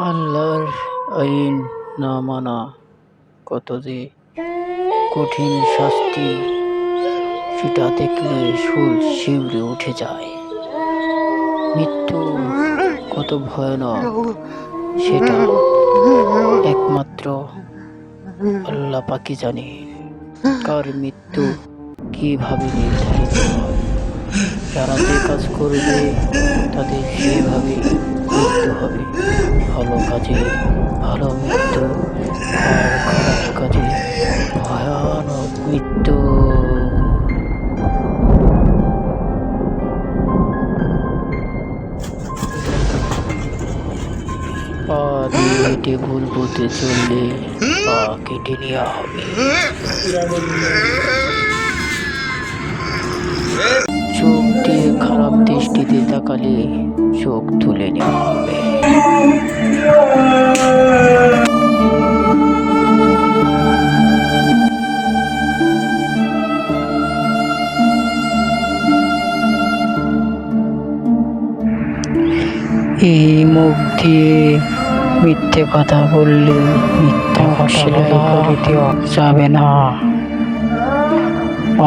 আল্লাহর আইন না মানা কত যে কঠিন শাস্তি, সেটা দেখলে চুল শিউরে উঠে যায়। মৃত্যু কত ভয়ানক সেটা একমাত্র আল্লাহ পাকই জানে। কার মৃত্যু কিভাবে নির্ধারিত হয়, যারা যে কাজ করবে তাদের সেভাবে মৃত্যু হবে। ভালো কাজে ভালো মৃত্যু, আর খারাপ কাজে ভয়ানক মৃত্যু। পা দিয়ে হেঁটে ভুল পথে চললে পা কেটে নেওয়া হবে। চোখ দিয়ে খারাপ দৃষ্টিতে তাকালে চোখ তুলে নেওয়া হবে। এই মুখ দিয়ে মিথ্যে কথা বললে মিথ্যা সেলাই করে দেওয়া যাবে না।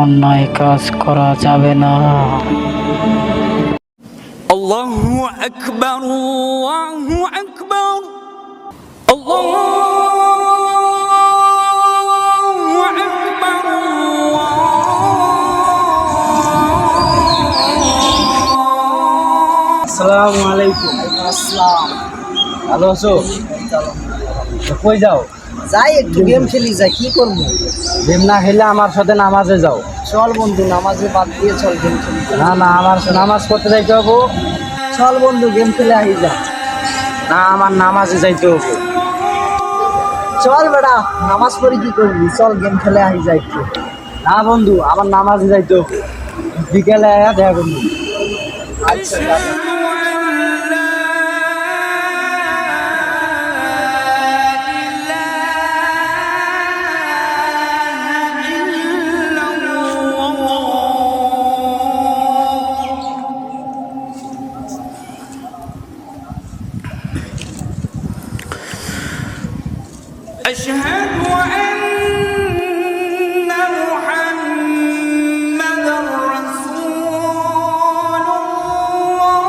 অন্যায় কাজ করা যাবে না। আল্লাহু আকবার, আল্লাহু আকবার, আল্লাহু আকবার। আসসালামু আলাইকুম। আসসালাম। ভালো আছো? কই যাও? যাই একটু গেম খেলি, যাই কি করবো? গেম না খেলে আমার সাথে নামাজে যাও। চল বন্ধু, নামাজে বাদ দিয়ে চল গেম খেলি। না না, আমার নামাজ পড়তে যাইতে হবো। চল বন্ধু গেম খেলে আহি যা। না, আমার নামাজে যাইতে হবো। চল বেটা, নামাজ পড়ি কি করবি? চল গেম খেলে আহি যা একটু। না বন্ধু, আমার নামাজে যাইতে হবো। বিকেলে আয়া দেখা করবো। আচ্ছা দাদা। أشهد أن محمدًا رسول الله.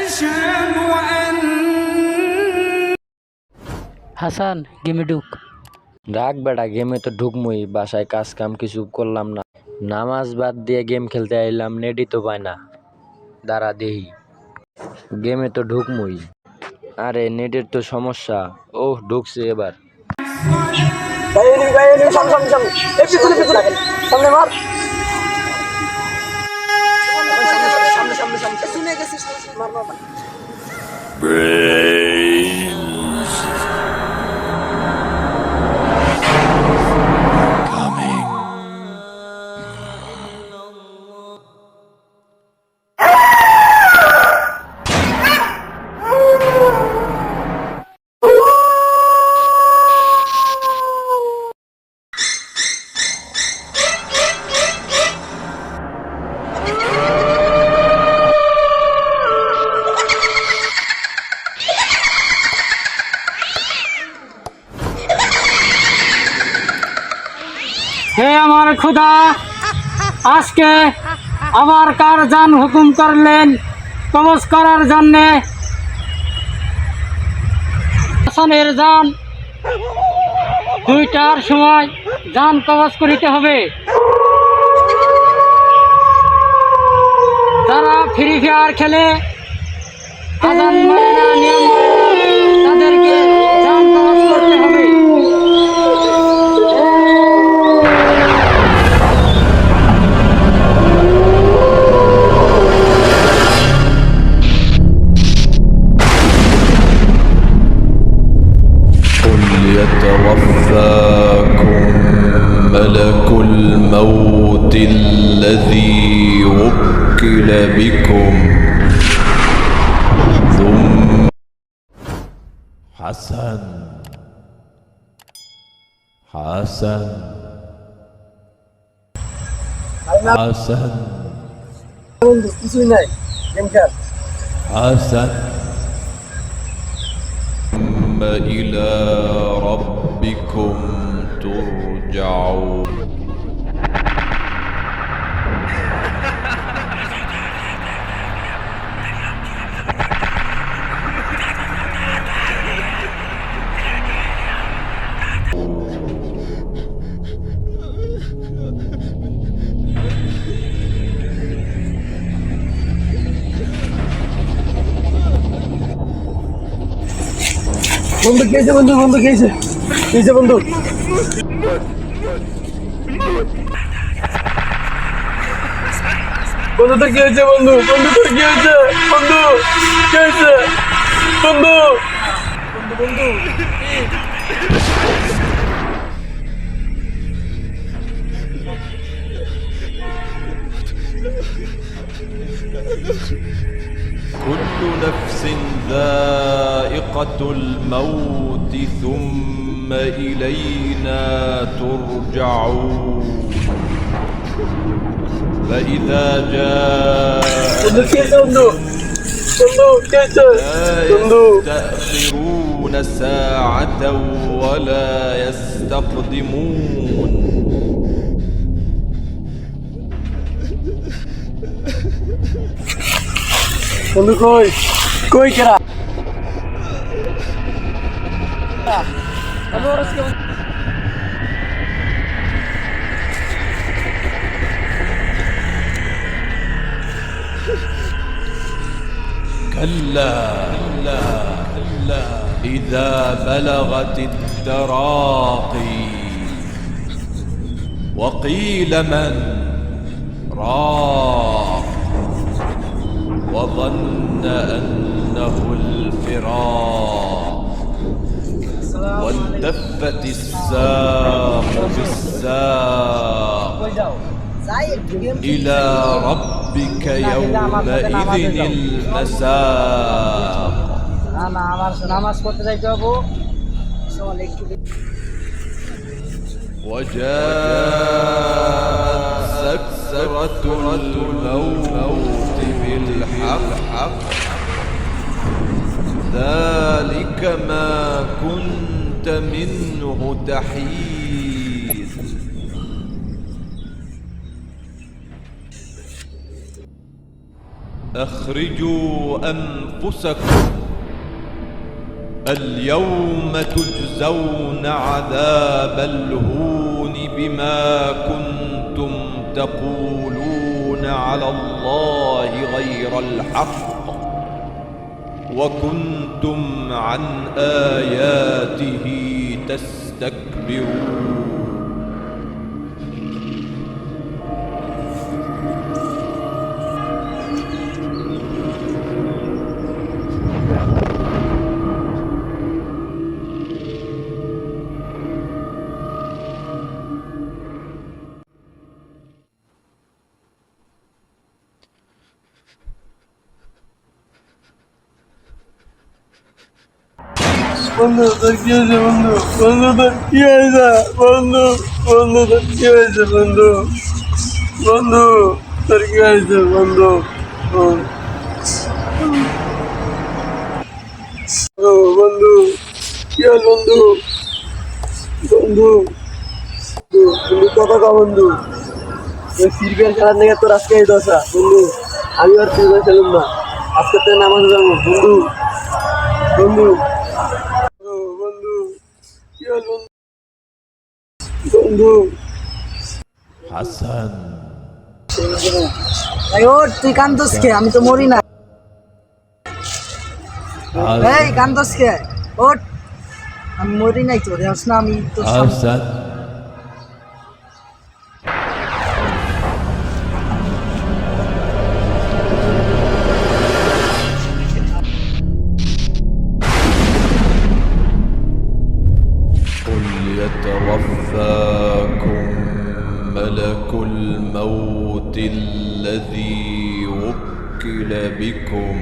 أشهد أن হাসান, গেমে ঢুক। রাখ বেটা, গেমে তো ঢুকমই, বাসায় কাজ কাম কিছু করলাম না, নামাজ বাদ দিয়ে গেম খেলতে আইলাম, নেটই তো পায় না। দাঁড়া দেহি, গেমে তো ঢুকমই। আরে নেটের তো সমস্যা। ওহ, ঢুকছে এবার। সামনে মার। সামনে শুনে গেছিস, মার মার। হে আমার খোদা, আজকে আবার কার জান হুকুম করলেন কবজ করার জন্যে? হাসানের জান 2টার সময় জান কবজ করিতে হবে। যারা ফ্রি ফায়ার খেলে, আজান মানে না, নিয়ম মানে না, তাদেরকে জান কবজ করতে হবে। قل يتوفاكم ملك الموت الذي وكل بكم ثم حسن حسن বন্ধু কিছুই নাই গেম খেল حسن ثم إلى ربكم ترجعون বন্ধু খেয়েছে বন্ধু বন্ধু খেয়েছে খেয়েছে বন্ধু বন্ধু তোর কি হয়েছে বন্ধু বন্ধু তোর কি হয়েছে বন্ধু কি হয়েছে বন্ধু বন্ধু كل نفس ذائقة الموت ثم إلينا ترجعون فإذا جاء বন্ধু খেয়েছে বন্ধু বন্ধু খেয়েছে لا বন্ধু يستأخرون ساعة ولا يستقدمون বন্ধু কই কই কেরা كلا إذا بلغت التراقي وقيل من راق وظن أنه الفراق والتفت الساق بالساق إلى ربك يومئذ المساق না না আমার নামাজ পড়তে যাইতে হবে চল একটু وجاءت سكرة الموت بالحق ذلك ما كنت منه تحيد أخرجوا أنفسكم اليوم تجزون عذاب الهون بما كنتم تقولون على الله غير الحق وكنتم عن آياته تستكبرون বন্ধু তোর কি হয়েছে বন্ধু বন্ধু তোর কি হয়েছে বন্ধু বন্ধু তোর কি হয়েছে বন্ধু বন্ধু তোর কি হয়েছে বন্ধু বন্ধু কি হল বন্ধু বন্ধু বন্ধু কথা কা বন্ধু ফিরবেন খেলার থেকে তোর আজকে এই দশা বন্ধু আমি আর ফিরবেন খেলুম না আজকে তো নামাজ যাবো বন্ধু বন্ধু বন্ধু কি হল বন্ধু حسن তুই কান্দোস কে আমি তো মরি না এই কান্দোস কে ওঠ আমি মরি নাই তো দেখছ না আমি তো حسن قل يتوفاكم ملك الموت الذي وكل بكم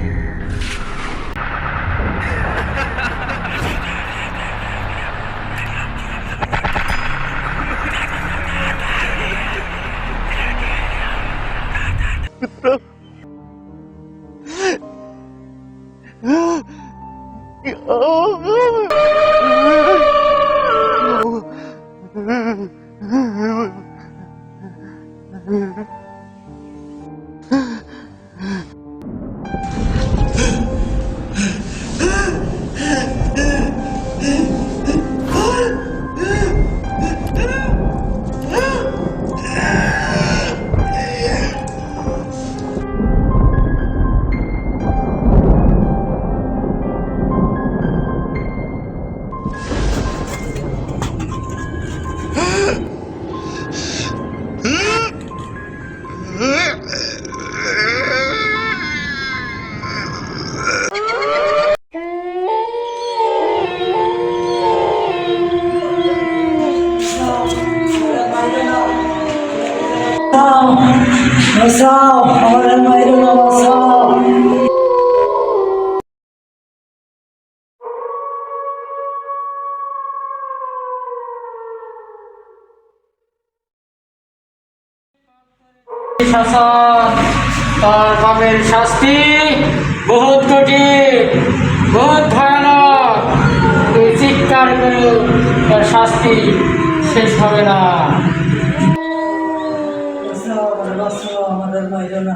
শাসন, তার পাপের শাস্তি বহুত কঠিন, বহুত ভয়ানক। তুই চিৎকার করে তার শাস্তি শেষ হবে না। আমাদের মাইরো না।